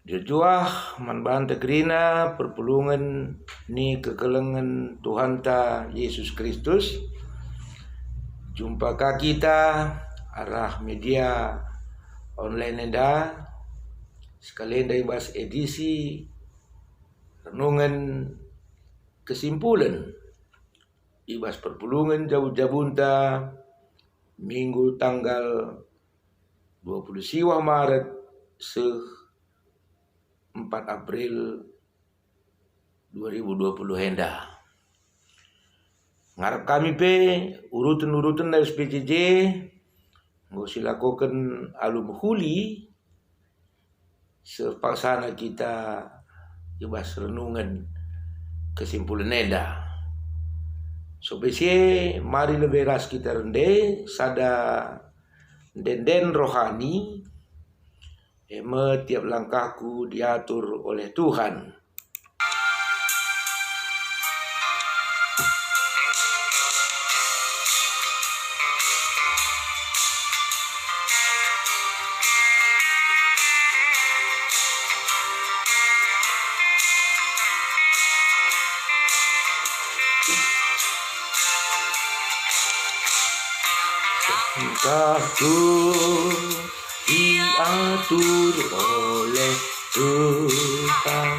Jojuah man banta kerina perpulungan ni kekelengan Tuhan ta Yesus Kristus. Jumpa kita arah media online enda sekalian dari bahas edisi renungan kesimpulan ibas perpulungan jabunta minggu tanggal 20 siwa Maret 4 April 2020 henda. Ngarap kami pe urutan dari SPCJ nggak silakukan alum huli sepaksana kita ibas renungan kesimpulan henda. So besi mari lebih ras kita rende sada den rohani. Tiap langkahku diatur oleh Tuhan. Langkahku diatur oleh Tuhan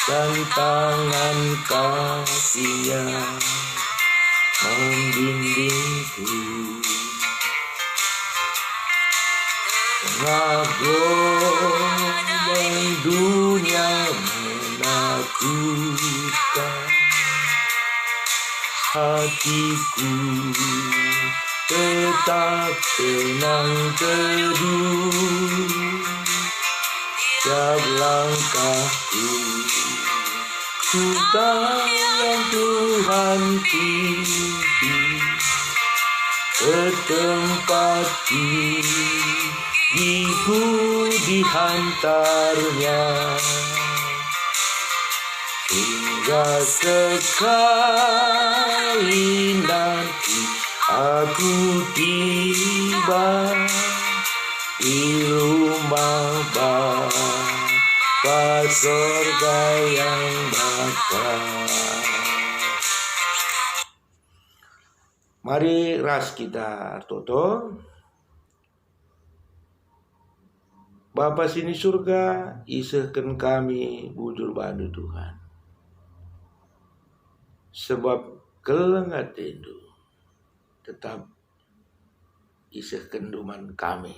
dan tangan kasih-Nya membimbingku. Pengagum dan dunia menakutkan, hatiku tetap tenang teduh. Tiap langkahku ku tahu yang Tuhan pilih, ke tempat diriku dihantarnya, hingga sekali nanti aku tiba di rumah Bapa surga yang bakal. Mari ras kita toto. Bapa sini surga, isahkan kami bujur bandu Tuhan. Sebab kelengat itu tetap isah kenduman kami.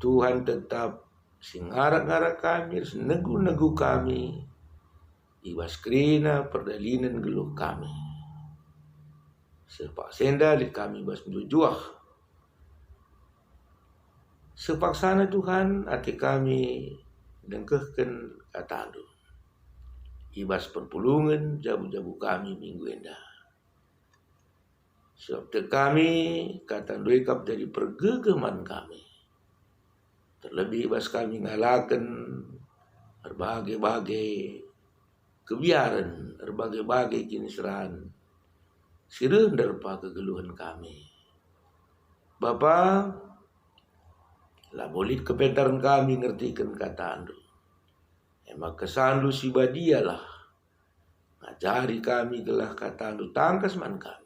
Tuhan tetap singarak-ngarak kami, negu-negu kami, ibas kerina perdalinan geluh kami. Sepak sendal kami bas menjujuah. Sepaksana Tuhan hati kami dengkehkan kata-Anu. Ibas perpulungan jabu-jabu kami minggu endah. Sebab kami kata duikap dari pergegaman kami. Terlebih ibas kami ngalakan berbagai-bagai kebiaran, berbagai-bagai kinisran. Sirendar pa kegeluhan kami. Bapa, lah bolit kepentaran kami ngertikan kata Anu. Emang kesandu si badialah ngajari kami gelah kata Anu tangkas man kami.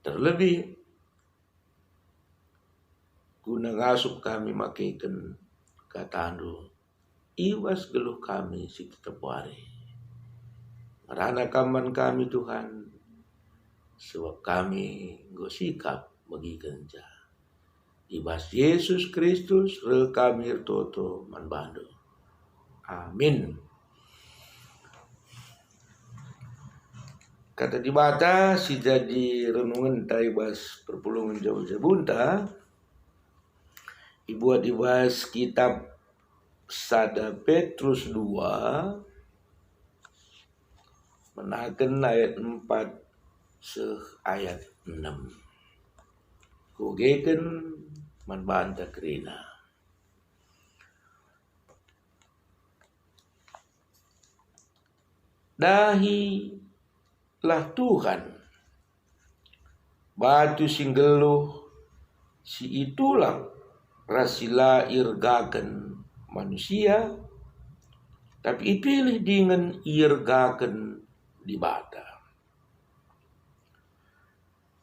Terlebih guna ngasup kami makaikan kata Anu iwas geluh kami si tetap wari. Merana kaman kami Tuhan, sebab kami gosikap bagi kenca. Ibas Yesus Kristus rekamir toto manbandu. Amin. Kata dibata si jadi renungan taibas perpulungan jauh jabunta. Ibuat dibahas kitab Sada Petrus 2 menaken ayat 4 ayat 6. Kugeken manbanta kerina. Dahi lah Tuhan batu singgeluh si itulah rasila irgaken manusia, tapi ipilih dengan irgaken di bata.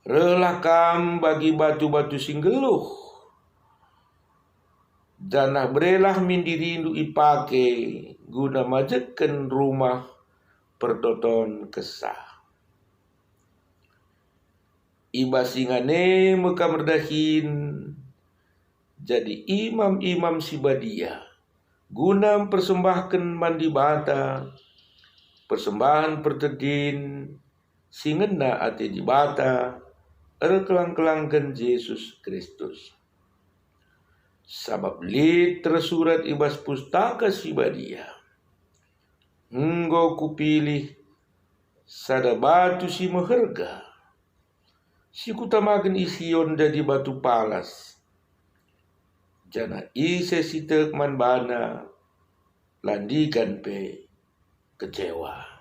Relakam bagi batu-batu singgeluh, janah berelah mindirindu ipake guna majeken rumah pertoton kesah. Iba singane muka merdahin jadi imam-imam sibadia guna persembahkan mandi bata persembahan pertedin singena ate di bata kelang-kelangkan Yesus Kristus. Sabab li tersurat ibas pustaka sibadia, enggo kupilih sada batu si maharga, si kutamakan ision jadi batu palas, jana ise si tekman bana landikan pe kecewa.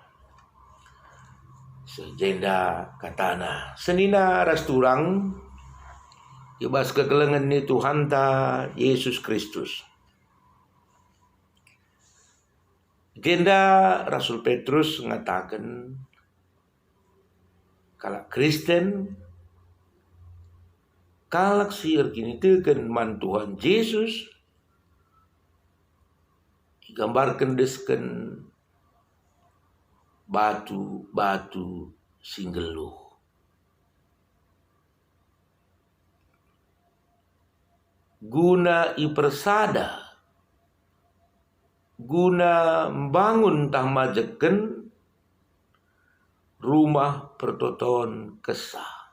Sejenda katana senina rasturang ibas kekelengan ni Tuhan ta Yesus Kristus. Jenda Rasul Petrus mengatakan kalau Kristen kalak siar kini teken man Tuhan Yesus digambarkan desken batu-batu singgeluh. Guna ipersada, guna membangun tah majeken rumah pertoton kesah.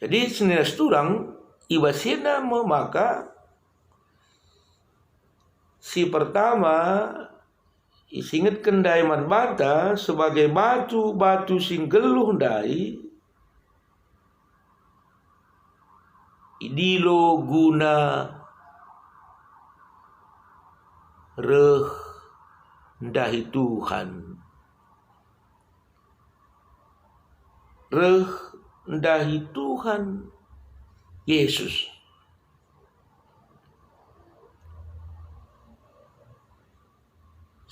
Jadi seneras turang ibasina maka si pertama isinget kendai man bata sebagai batu-batu singgeluh dai idilo guna reh ndahi Tuhan, reh ndahi Tuhan Yesus.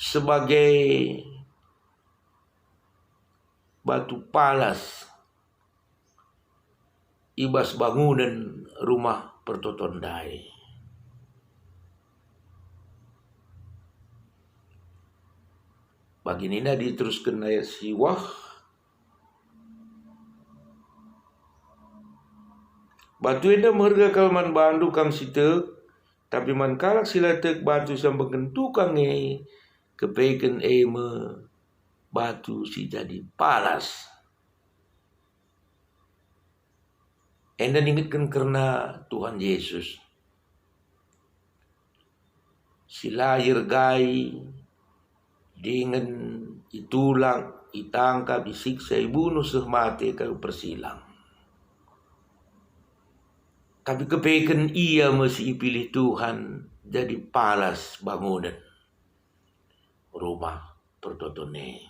Sebagai batu palas ibas bangunan rumah pertoton dai. Baginina diteruskan ayat siwah batu enda merga kalman bandu kam sitek tapi man kalak silatek batu sambaken tukang kepeken eme batu si jadi palas. Enda ingatkan karena Tuhan Yesus. Si lahir gai dengan itulang, itangkap, disiksa, ibunuh sehmati kalau persilang. Tapi kepeken ia masih pilih Tuhan jadi palas bangunan rumah pertotone.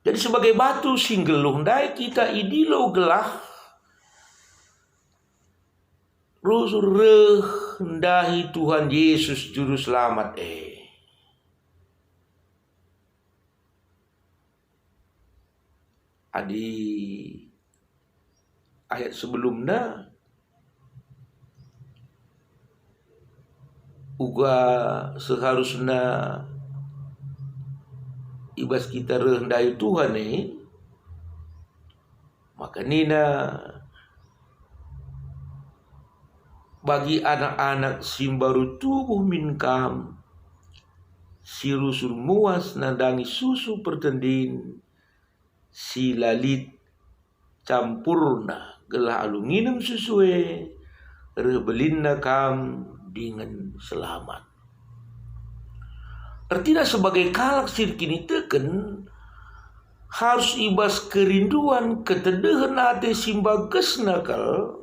Jadi sebagai batu singgeluh dai kita idilo gelah rusur reh ndahi Tuhan Yesus juru selamat Adi ayat sebelumnya uga seharusnya ibas kita rendai Tuhan maka nina bagi anak-anak simbaru tubuh minkam si rusur muas nandangi susu pertendin si lalit campurna gelah alu nginum susue rebelinna kam dengan selamat. Artinya sebagai kalak sirkini teken harus ibas kerinduan ketedehan ate simbages nakal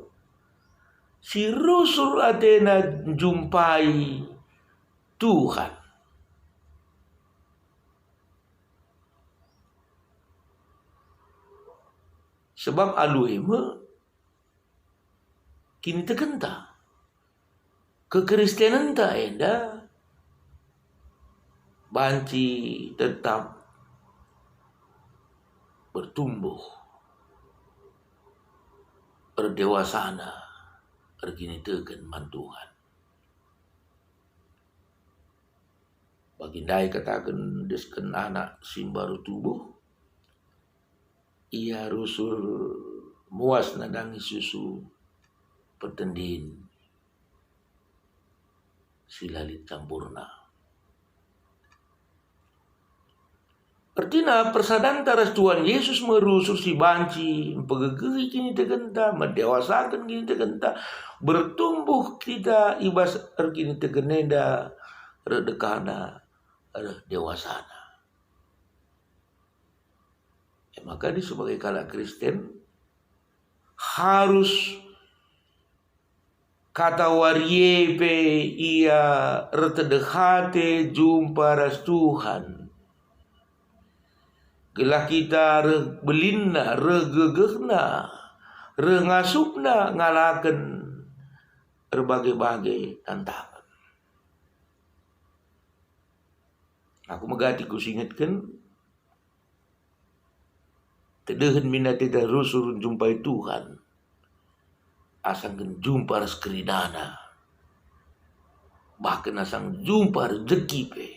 si rusur atena jumpai Tuhan. Sebab alueme kini tekenta. Kekristenan tak enda banci tetap bertumbuh, berdewasana, ergini tegen man Tuhan. Bagindai katakan desken anak simbaru tubuh, ia rusul muas nadangi susu petendin silalit campurna. Artinya persadaan taras Tuhan Yesus merusur si banci, pegegeri kini tegenta, mendewasakan kini tegenta, bertumbuh kita ibas kini tegeneda, redekana, dewasana. Maka di sebagai kalak Kristen harus kata wariepe ia retedehate jumpa ras Tuhan. Gelah kita belinna, regegehna, rengasupna ngalaken berbagai-bagai tantangan. Aku megati kusingatkan tedehen mina tidak rusur jumpai Tuhan. Asang jumpa ras keridana. Bahkan asang jumpa rezeki pe.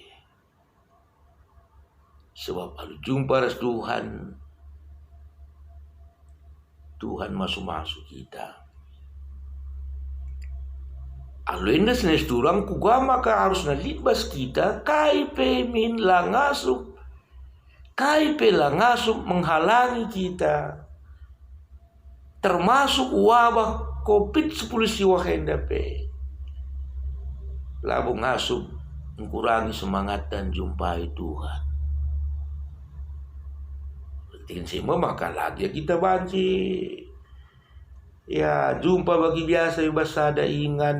Sebab kalau jumpa ras Tuhan, Tuhan masuk-masuk kita. Alu endas nes turang kugama ka harus nalibas kita kai pe min langasup. Kai pe langasup menghalangi kita. Termasuk wabah COVID-19 siwa henda pe. Labu ngasup mengurangi semangat dan jumpai Tuhan. Penting semua maka lagi kita banci. Ya jumpa bagi biasa ibas ada ingan.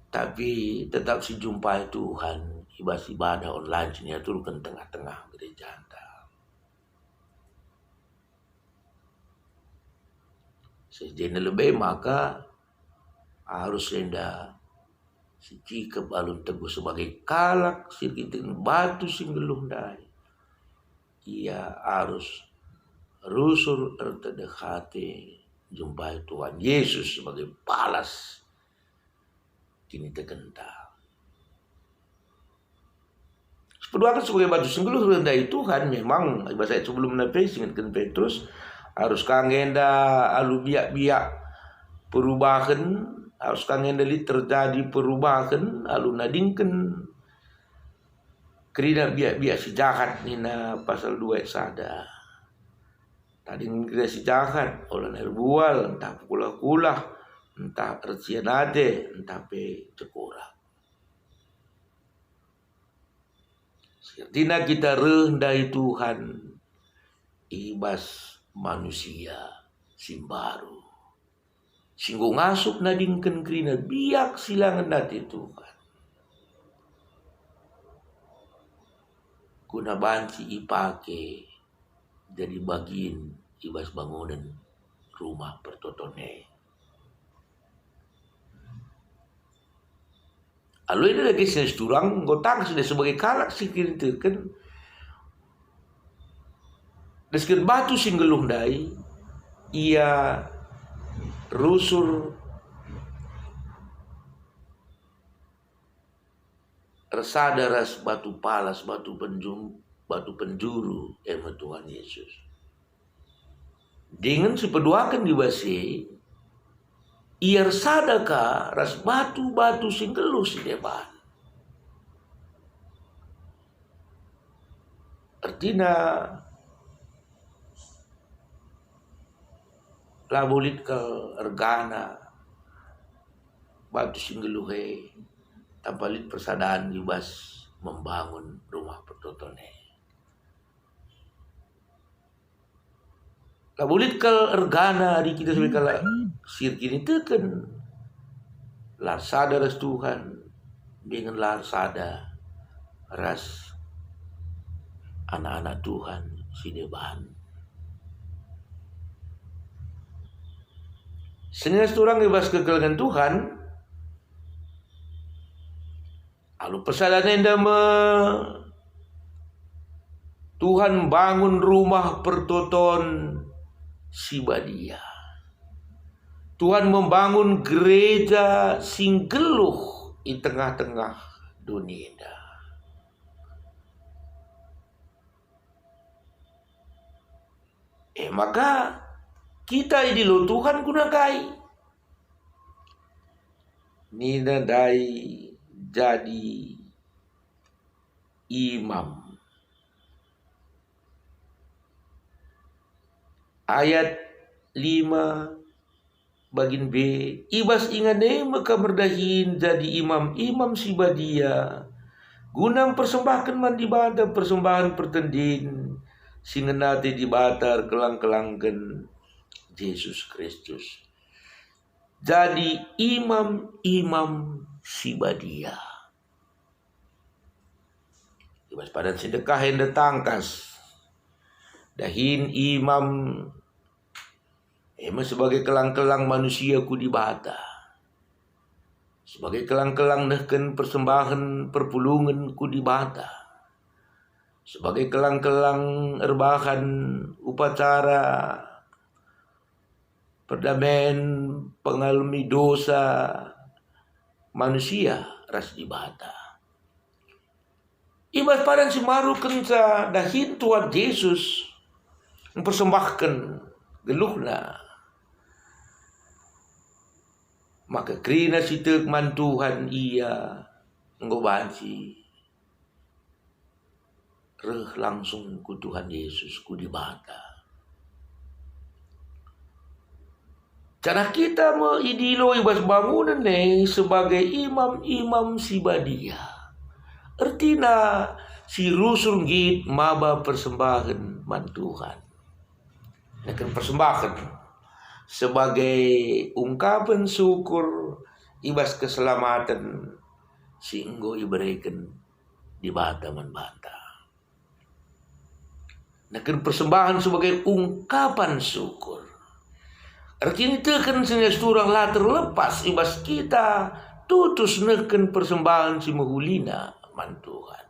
Tapi tetap si jumpai Tuhan. Ibas ibadah online sini turun tengah-tengah gereja anda. Sejene lebih maka harus enda si cikep alun teguh sebagai kalak sirkitin batu singgeluh dai. Ia harus rusur tertedekati jumpai Tuhan Yesus sebagai balas kini tegenta. Sepeduakan sebagai batu singgeluh rendai Tuhan memang bahasa sebelum nabi ingatkan Petrus harus kangenda alu biak-biak perubahan, harus kangenda li terjadi perubahan alu nadingken kerina biak-biak si jahat nina pasal 2 sada. Tadi kerina si jahat oleh nerbual entah kulah-kulah entah tersianade entah pe cekora. Sepertina kita rendai Tuhan ibas manusia simbaru singgung ngasup nadingken krina biak silangan nati Tuhan guna banci ipake jadi bagian ibas bangunan rumah pertotone. Alu ini lagi sesurang gotang sudah sebagai kalak sikir teken desken batu singgeluh dai ia rusur resada ras batu palas batu penjuru Tuhan Yesus. Dengan sepeduakan dibasi ia sadaka ras batu-batu singgeluh si depan. Artinya labulit ke ergana batu singgeluhe tampalit persadaan ibas membangun rumah pertotone. Labulit ke ergana di kita sebagai kala sirkini teken larsada ras Tuhan dengan larsada ras anak-anak Tuhan si deban. Sehingga orang bebas kekelangan Tuhan. Lalu persadaran enda Tuhan bangun rumah pertoton sibadia. Tuhan membangun gereja singgeluh di tengah-tengah dunia. Maka kita ini lo Tuhan gunakai. Nina dai jadi imam. Ayat 5 bagian B. Ibas ingane maka merdahin jadi imam sibadia. Gunang persembahkan mandi bada persembahan pertendin. Singenati dibatar kelang-kelangkan Yesus Kristus. Jadi imam sibadia. Ibas padan sedekah henda tangkas. Dahin imam sebagai kelang-kelang manusia ku dibata. Sebagai kelang-kelang nehken persembahan perpulungan ku dibata. Sebagai kelang-kelang erbahan upacara perdamaian pengalami dosa manusia ras dibata. Ibas padan si maru kenca dahin Tuhan Yesus mempersembahkan geluhna. Maka kerana si tekman Tuhan ia ngobanci reh langsung ku Tuhan Yesus ku dibata. Cara kita meidilo ibas bangunan sebagai imam sibadia. Artinya si rusul git maba persembahan man Tuhan. Nekan persembahan sebagai ungkapan syukur ibas keselamatan singgo iberikan di bata man bata. Nekan persembahan sebagai ungkapan syukur. Artinya tekan senyasturang lah terlepas ibas kita tutus nekan persembahan si mahulina man Tuhan.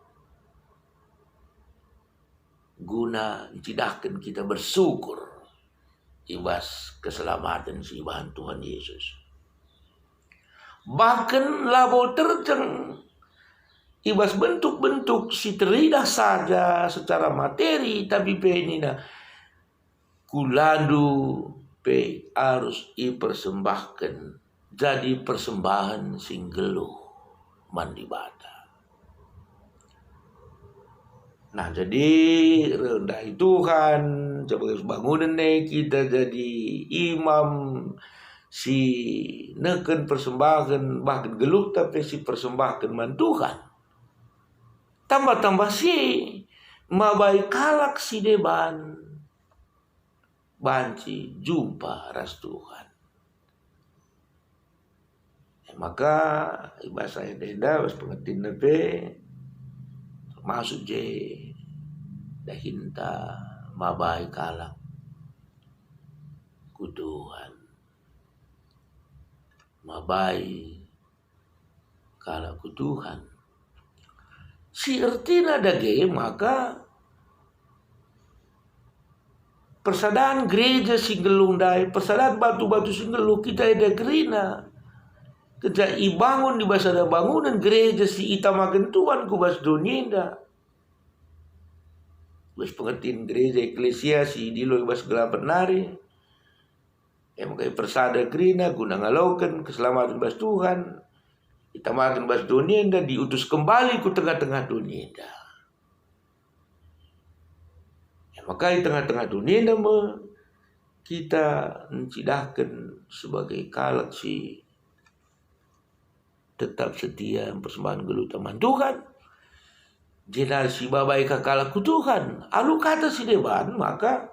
Guna tidakkan kita bersyukur ibas keselamatan si Bahan Tuhan Yesus. Bahkan labo terjeng ibas bentuk-bentuk si teridah saja secara materi, tapi penina kulandu pe harus dipersembahkan jadi persembahan singgeluh mandi bata. Nah, jadi rendah Tuhan sebagai bangunan kita jadi imam si neken persembahan bahkan geluh tapi si persembahkan man Tuhan. Tambah si mabai kalak si deban banci jumpa ras Tuhan. Maka bahasa Indonesia was pengertian nepe masuk je dahinta mabai kalak ku Tuhan. Mabai kalak ku Tuhan. Si ertina dage maka persadaan gereja singgelung dai, persadaan batu-batu singgelung kita ada gerina. Keja ibangun di bahasa ada bangunan gereja si itamakan Tuhan ku bas dunia. Bas pengertian gereja eklesiasi di lo bas gelapan nari. Makai persada gerina guna ngalaukan keselamatan bas Tuhan. Itamakan bas dunia diutus kembali ku tengah-tengah dunia. Maka di tengah-tengah dunia kita mencidahkan sebagai kalak si tetap setia persembahan geluh teman Tuhan. Jenal si babai kakala ku Tuhan. Alu kata si deban maka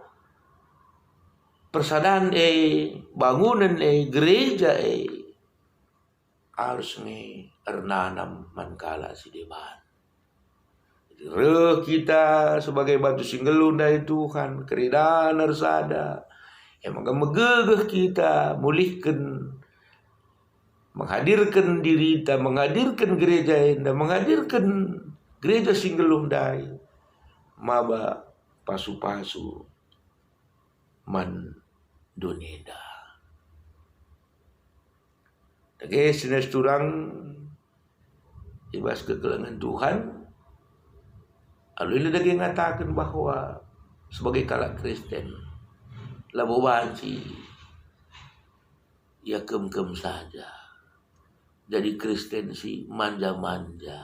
persadaan bangunan gereja harus ernanam mankala si deban. Jadi kita sebagai batu singgelun dari Tuhan keridaan ersada Maka megegeh kita mulihkan, menghadirkan diri kita, menghadirkan gereja enda, menghadirkan gereja Singgelundai, maba pasu-pasu man dunida. Oke, sinas turang ibas kekelengan Tuhan. Lalu ini lagi ngatakan bahwa sebagai kalak Kristen, labo banci, ya kem-kem saja. Jadi Kristen si manja-manja.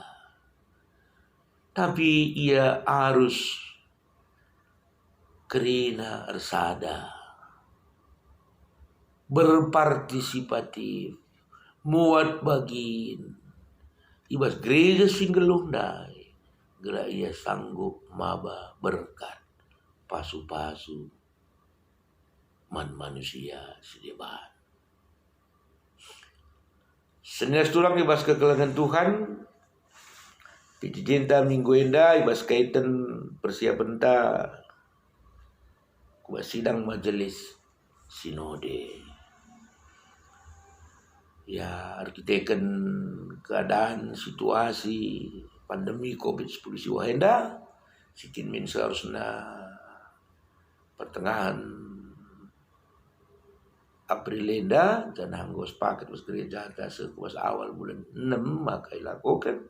Tapi ia harus kerina ersada, berpartisipatif, muat bagin. Ibas gereja Singgelundai, gerak ia sanggup maba berkat pasu-pasu man manusia sedeban. Senes tulang ibas kekelengan Tuhan, Pijinta minggu enda ibas kaitan persiapan ta kubas sidang majelis sinode. Ya, arkiteken keadaan situasi pandemi COVID-19 si wahenda, sitin min seharusnya pertengahan April enda dan hanggos paket was gereja atas sekuas awal bulan 6 maka ilakukan.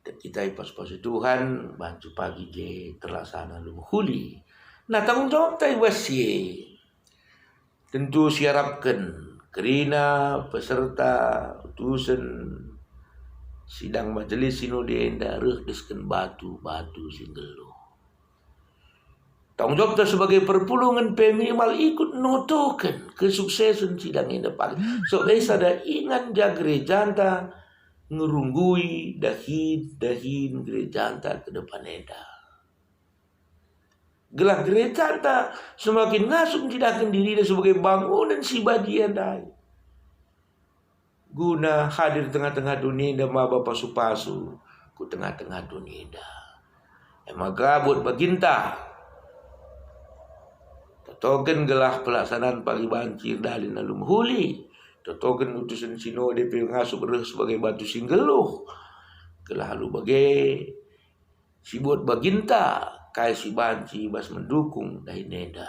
Dan kita pas-pas Tuhan bantu pagi je terlaksana lumuhuli. Nah tanggung jawab tai wasi tentu siarapkan kerina peserta utusan sidang majelis sinode enda desken batu-batu Singgelu. Tanggung jawab sebagai perpulungan minimal ikut notokan kesuksesan sidang enda pagi. So desa ada ingat jaga gerejanta ngerunggui dahin gerejanta ke depan enda. Gelah gerejanta semakin ngasup tidakkan diri sebagai bangunan si badian dai. Guna hadir tengah-tengah dunia dan maba pasu-pasu ku tengah-tengah dunia dah. Maka buat baginta totoken gelah pelaksanaan pagi bancir dalin alum huli. Totoken utusan sinode ngasup sebagai batu Singgeluh. Gelah lu bagai si buat baginta kai si banci bas mendukung dahineda.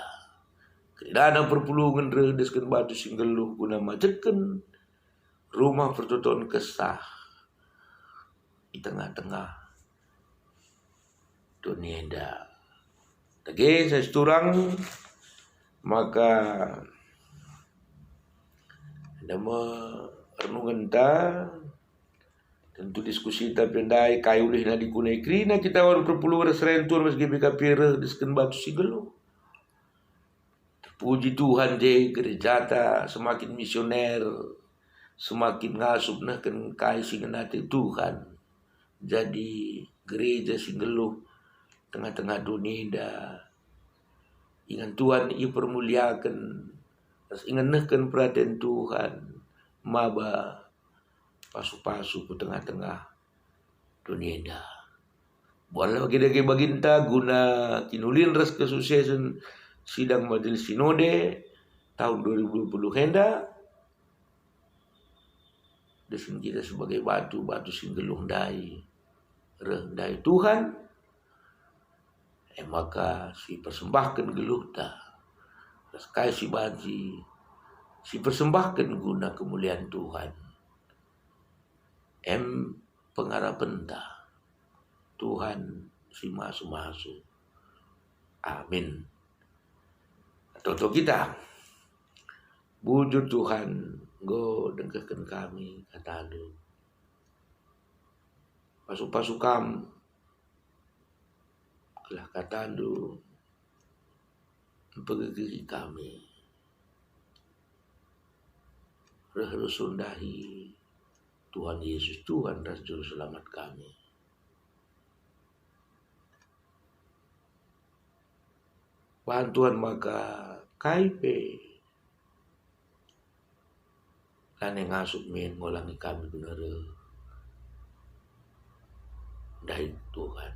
Kedana perpulungan redeskan batu Singgeluh guna majeken rumah pertutuan kesah di tengah-tengah dunia enda. Oke, saya seturang maka anda merenungan ta tentu diskusi tapi ndai kayu lih na dikunai krina kita orang perpuluhan serentur mas GBK pira disken batu Singgeluh. Puji Tuhan je gerejata semakin misioner, semakin ngasup nah kan kai singenati Tuhan. Jadi gereja Singgeluh tengah-tengah dunia dah. Ingat Tuhan ia permuliakan, ingat nahkan perhatian Tuhan, maba pasu-pasu ke tengah-tengah dunia dah. Buatlah bagi baginta guna kinulin ras kesuksesan sidang majelis sinode tahun 2020 henda. Desin kita sebagai batu-batu Singgeluh dai rendai Tuhan. Maka si persembahkan geluh ta. Kai si banci si persembahkan guna kemuliaan Tuhan. Pengharapan ta Tuhan si masu-masu. Amin. Toto kita bujur Tuhan go dengkekan kami kata lu pasu-pasu kam kelah kata lu pegegi kami rehusundahi Tuhan Yesus Tuhan dan Juru Selamat kami. Bantuan maka kaipe lane ngasup min ngolangi kami benar dari Tuhan.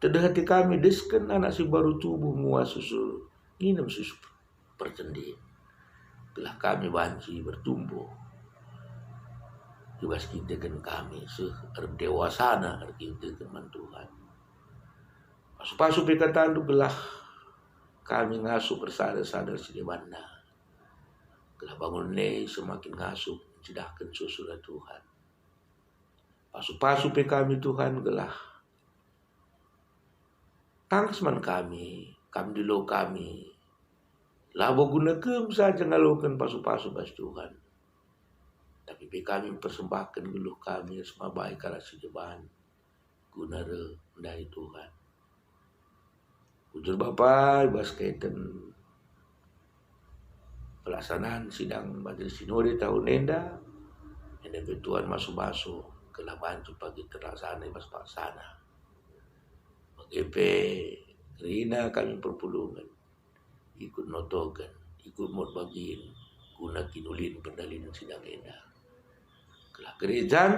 Teda hati kami desken anak si baru tubuh mua susu, minum susu percendin. Telah kami banci bertumbuh. Juga kita kan kami dewasana kita teman Tuhan. Pasu-pasu pikatan tu gelah kami ngasuh bersadar-sadar si banda. Gelah bangun ne semakin ngasuh cidahkan susu Tuhan. Pasu-pasu pe kami Tuhan gelah tangkesman kami dulu kami. Labo gunakan saja ngalukan pasu-pasu bas Tuhan. Tapi kami mempersembahkan geluh kami semua baik kalau sejeban guna dari Tuhan. Ujur Bapa bas kaitan pelaksanaan sidang majelis sinode tahun enda Tuhan masuk kelaban pagi terlaksana bas paksana. Bagi Rina kami perpulungan ikut notokan, ikut mod bagiin guna kinulin pendalin sidang enda. Kelah gereja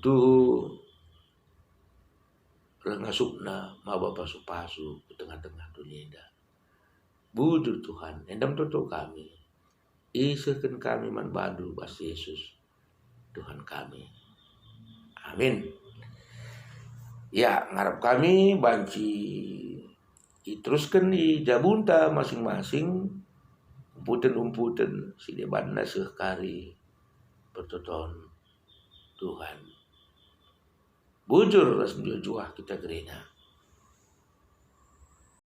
tu rengasukna maba pasu-pasu ke tengah-tengah dunia dah. Bujur Tuhan, endam toto kami. Isakan kami man badu bas Yesus Tuhan kami. Amin. Ya, ngarap kami banci diteruskan di jabunta masing-masing umputan si debanna sekari bertoton Tuhan. Bujur ras juah kita gerena.